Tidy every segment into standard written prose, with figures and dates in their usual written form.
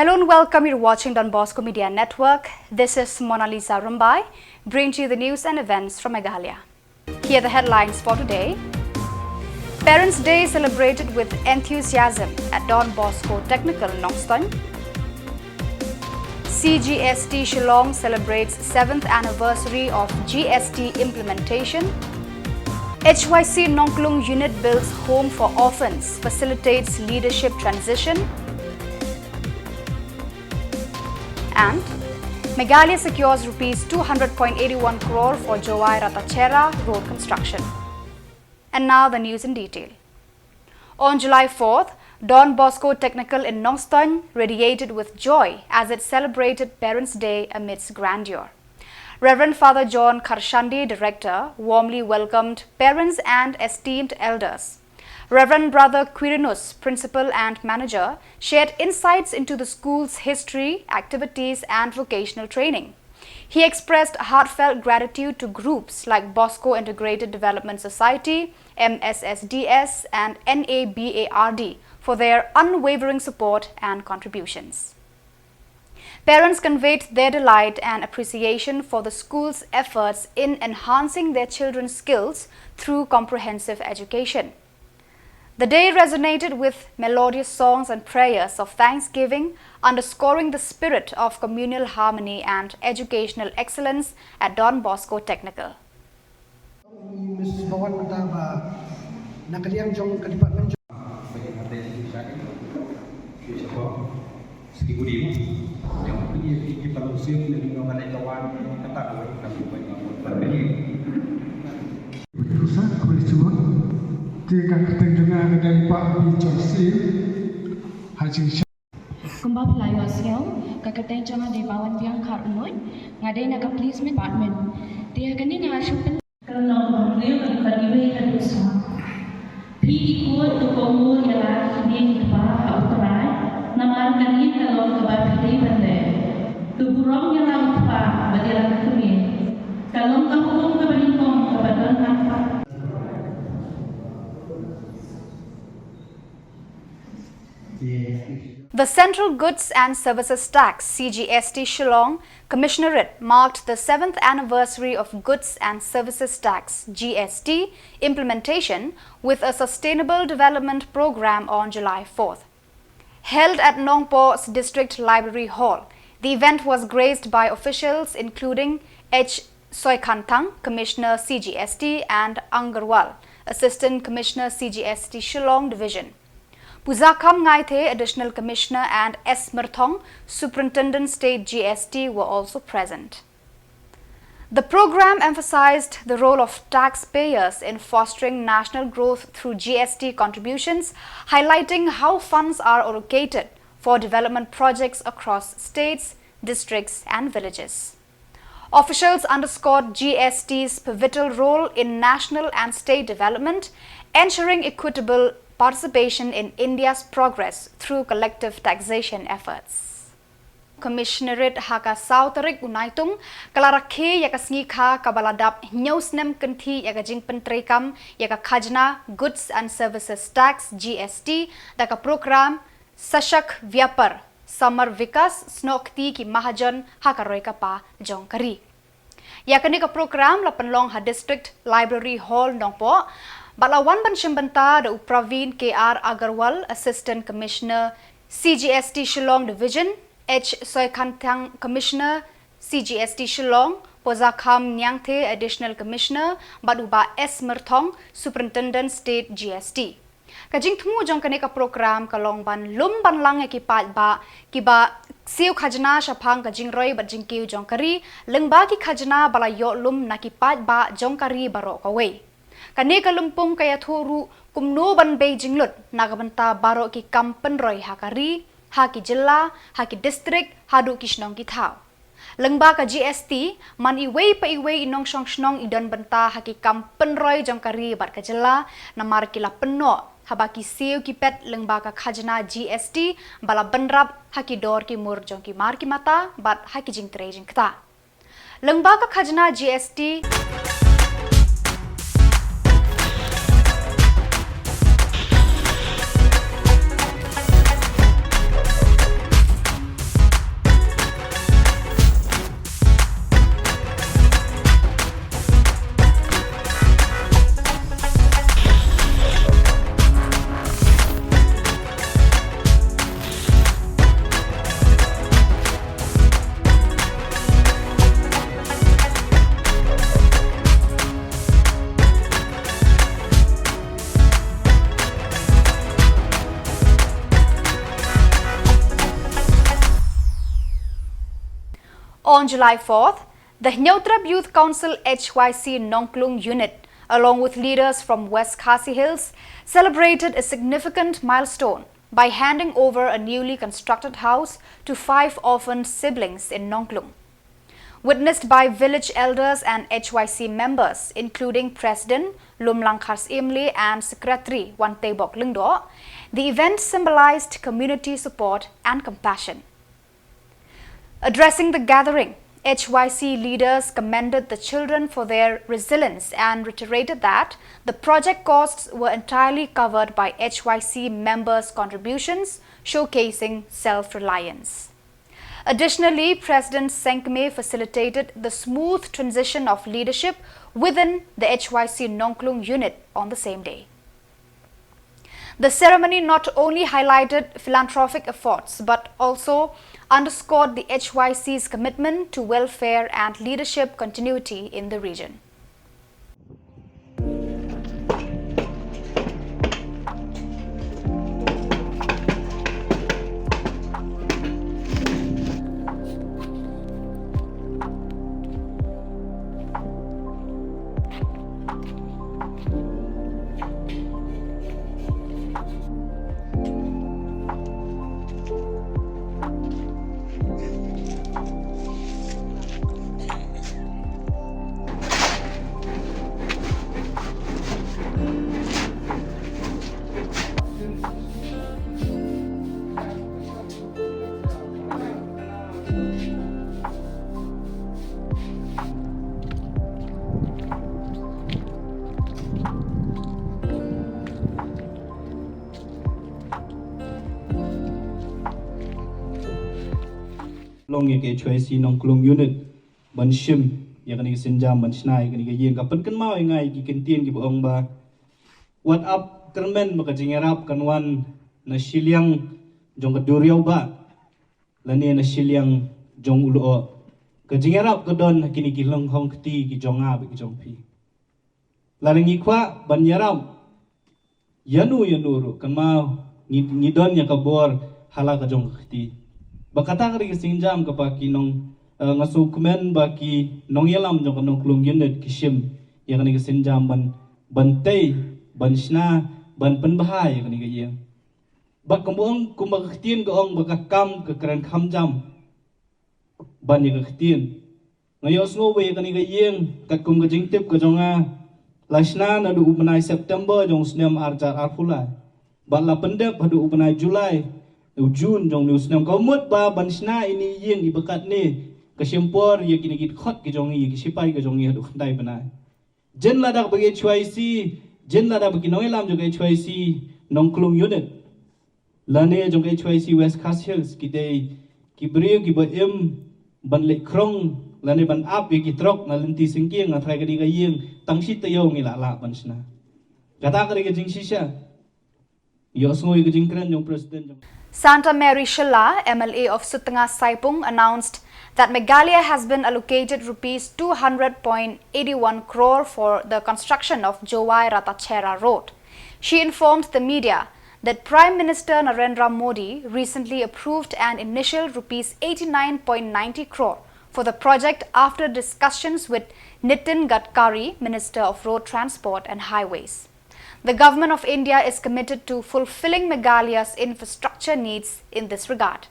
Hello and welcome. You're watching Don Bosco Media Network. This is Mona Lisa Rumbai, bringing to you the news and events from Meghalaya. Here are the headlines for today. Parents' Day celebrated with enthusiasm at Don Bosco Technical Nongstoin. CGST Shillong celebrates 7th anniversary of GST implementation. HYC Nongklung unit builds home for orphans, facilitates leadership transition. And Meghalaya secures Rs 200.81 crore for Jowai Ratachera road construction. And now the news in detail. On July 4th, Don Bosco Technical in Nongstoin radiated with joy as it celebrated Parents' Day amidst grandeur. Reverend Father John Karshandi, Director, warmly welcomed parents and esteemed elders. Reverend Brother Quirinus, Principal and Manager, shared insights into the school's history, activities and vocational training. He expressed heartfelt gratitude to groups like Bosco Integrated Development Society, MSSDS and NABARD for their unwavering support and contributions. Parents conveyed their delight and appreciation for the school's efforts in enhancing their children's skills through comprehensive education. The day resonated with melodious songs and prayers of thanksgiving, underscoring the spirit of communal harmony and educational excellence at Don Bosco Technical. Kumba pelayo siau, kakateng jangan di bawah tiang karunoi, ngadai naga policeman department. Dia kini ngasupen kalau bangkit kadiwe kadusa. Pi ikut tu Khuborjylla kini keba autorai, nama kini kalau keba pilih bandai. Tu burung yang lalu keba badilah kami. Kalau kampung kebanyakan kebadan nampak. The Central Goods and Services Tax CGST Shillong Commissionerate marked the 7th anniversary of Goods and Services Tax GST implementation with a sustainable development program on July 4th. Held at Nongpo's District Library Hall, the event was graced by officials including H. Soikantang, Commissioner CGST, and Angarwal, Assistant Commissioner CGST Shillong Division. Puzakam Ngaithe, Additional Commissioner, and S. Merthong, Superintendent State GST, were also present. The program emphasized the role of taxpayers in fostering national growth through GST contributions, highlighting how funds are allocated for development projects across states, districts, and villages. Officials underscored GST's pivotal role in national and state development, ensuring equitable participation in India's progress through collective taxation efforts. Commissionerate haka Sautarik Unaitung, Kalarakhe yakasngikha kabaladap nyosnem kanthi yakajing pentrekam yaka khajna Goods and Services Tax GST daka program Sashak Vyapar Samar Vikas Snokti ki Mahajan hakaroika pa jongkari. Yakani ka program la penlong ha District Library Hall Nongpo Balawan Banshambanta da Upravin K.R. Agarwal, Assistant Commissioner, CGST Shillong Division, H. Soikantang Commissioner, CGST Shillong, Pozakham Nyangthe, Additional Commissioner, Baduba S. Merthong, Superintendent State GST. Kajing temu jong kaneka program kalong ban lum ban lang ekipat ba kiba siu khajna shapang kajing roy bat jingkiu jong kari lengba ki khajna bala yo lum nakipat ba jong kari barok away. Kani kalumpung kaya thuru kumno ban Beijing lut nagabanta baro ki kampen roy hakari haki jilla haki district hadu kishnong ki thau lengba ka GST man iwei pa iwei inong shong shnong idon banta haki kampen roy jongkari bat ka jilla namar kila penno habaki siu ki pet lengba ka khajna GST bala banrap haki dor ki mur jong ki mar ki mata bat haki jing tre jing kta lengba ka khajna GST On July 4th, the Hnyotrap Youth Council HYC Nongklung unit, along with leaders from West Khasi Hills, celebrated a significant milestone by handing over a newly constructed house to 5 orphaned siblings in Nongklung. Witnessed by village elders and HYC members, including President Lumlang Kharsimli and Secretary Wantebok Lingdo, the event symbolized community support and compassion. Addressing the gathering, HYC leaders commended the children for their resilience and reiterated that the project costs were entirely covered by HYC members' contributions, showcasing self-reliance. Additionally, President Senkme facilitated the smooth transition of leadership within the HYC Nongklung unit on the same day. The ceremony not only highlighted philanthropic efforts but also underscored the HYC's commitment to welfare and leadership continuity in the region. Long yang HYC Nongklung unit ban shim yang kini senjam ban snai kini yang kapan kan mau yang ai ki kentien ki boong ba what up kermen maka jingerap kanwan na Shillong jong keduriau ba lani na Shillong jong ulo ke jingerap kedon kini ki long hong keti ki jong a ki jong pi larengi kwa ban yaram yanu ru kan mau ngidon yang Khubor hala ka jong keti bakata kari singjam kapaki nong ngasu kumen baki nong yalam jong Nongklung unit kishim yang kani singjam ban tei ban shna ban penbahai yang kani yang bak kembung kumbak ketien ke ong bakah kam ke keren kamjam ban yang ketien ngayos ngowe kani yang kat kum ke jingtip ke jonga lashna na du upanai September jong snem arjar arfulai bat la pendep hadu upanai Julai Jun jong news nam komut ba bansna ini yang ibakat ni kesimpor ye kini git khot ke jong ye sipai ke jong ye hadu khandai banai jen ladak bagi HYC jen ladak bagi noelam jong HYC Nongklung unit lane jong HYC West Khasi Hills kidai kibrio ki ba ban le krong lane ban ap ye ki trok na lenti singking na thai ka di ka yeng tangsi tayo ngi la bansna kata ka ke jing shisha yo sngoi ke jing kren jong president jong Santa Mary Shilla, MLA of Sutanga Saipung, announced that Meghalaya has been allocated Rs 200.81 crore for the construction of Jowai Ratachera Road. She informed the media that Prime Minister Narendra Modi recently approved an initial Rs 89.90 crore for the project after discussions with Nitin Gadkari, Minister of Road Transport and Highways. The Government of India is committed to fulfilling Meghalaya's infrastructure needs in this regard.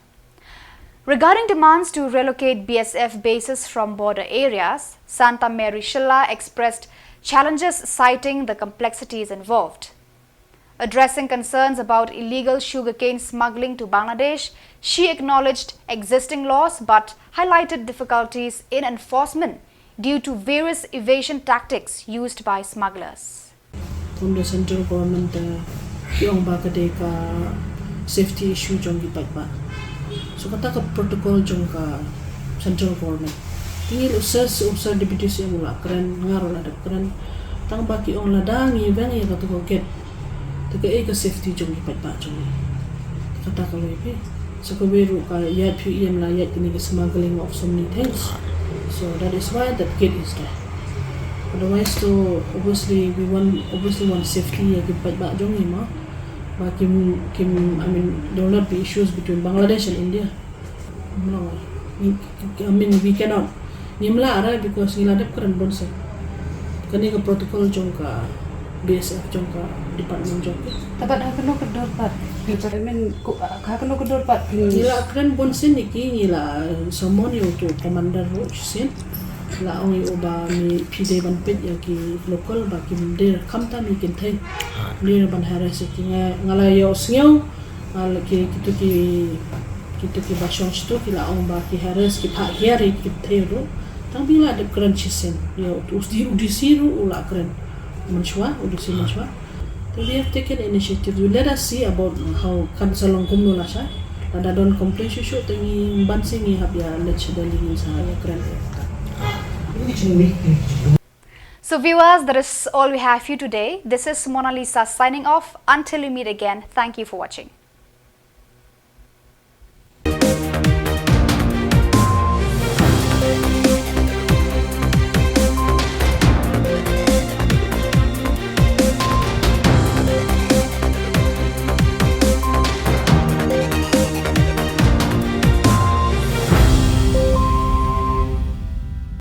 Regarding demands to relocate BSF bases from border areas, Santa Mary Shilla expressed challenges citing the complexities involved. Addressing concerns about illegal sugarcane smuggling to Bangladesh, she acknowledged existing laws but highlighted difficulties in enforcement due to various evasion tactics used by smugglers. From the central government, yung ba kadai ka safety issue jong gipat ba. So kata ka protocol jong ka central government. Tingil usar deputy siya mula keren ngaro ada keren tang baki ong ladang event ya kata ko get. Taga ka safety jong gipat ba jong. Kata ka lepe. So ko biru ka yat PM la yat kini smuggling of so many things. So that is why that gate is there. Otherwise, to obviously want safety. Ya kita baca jong ni mah. There will not be issues between Bangladesh and India. I mean we cannot nimla ara because ngila dep keren bonse kani ka protocol jong ka BSF jong ka department jong ke Tabat hakano kedor pat. I mean hakano kedor pat. ngila keren bonse niki ngila somon yo to commander ro sen la ong yo ba mi pide ban pet ya ki local ba ki der kamta mi kin thai lir ban haras ki ngala yo sngeu al ki kita basong sto ki la ong ba ki haras ki pha hiari ki thai ro tang bila de keren chisen yo udisiru ula keren manchwa udisi manchwa. So we have taken initiative. Let us see about how kan salong kumno la siya. Ada don complain siya tangi bansing ni habya let's dealing sa keren. So viewers, that is all we have for you today. This is Mona Lisa signing off. Until we meet again, thank you for watching.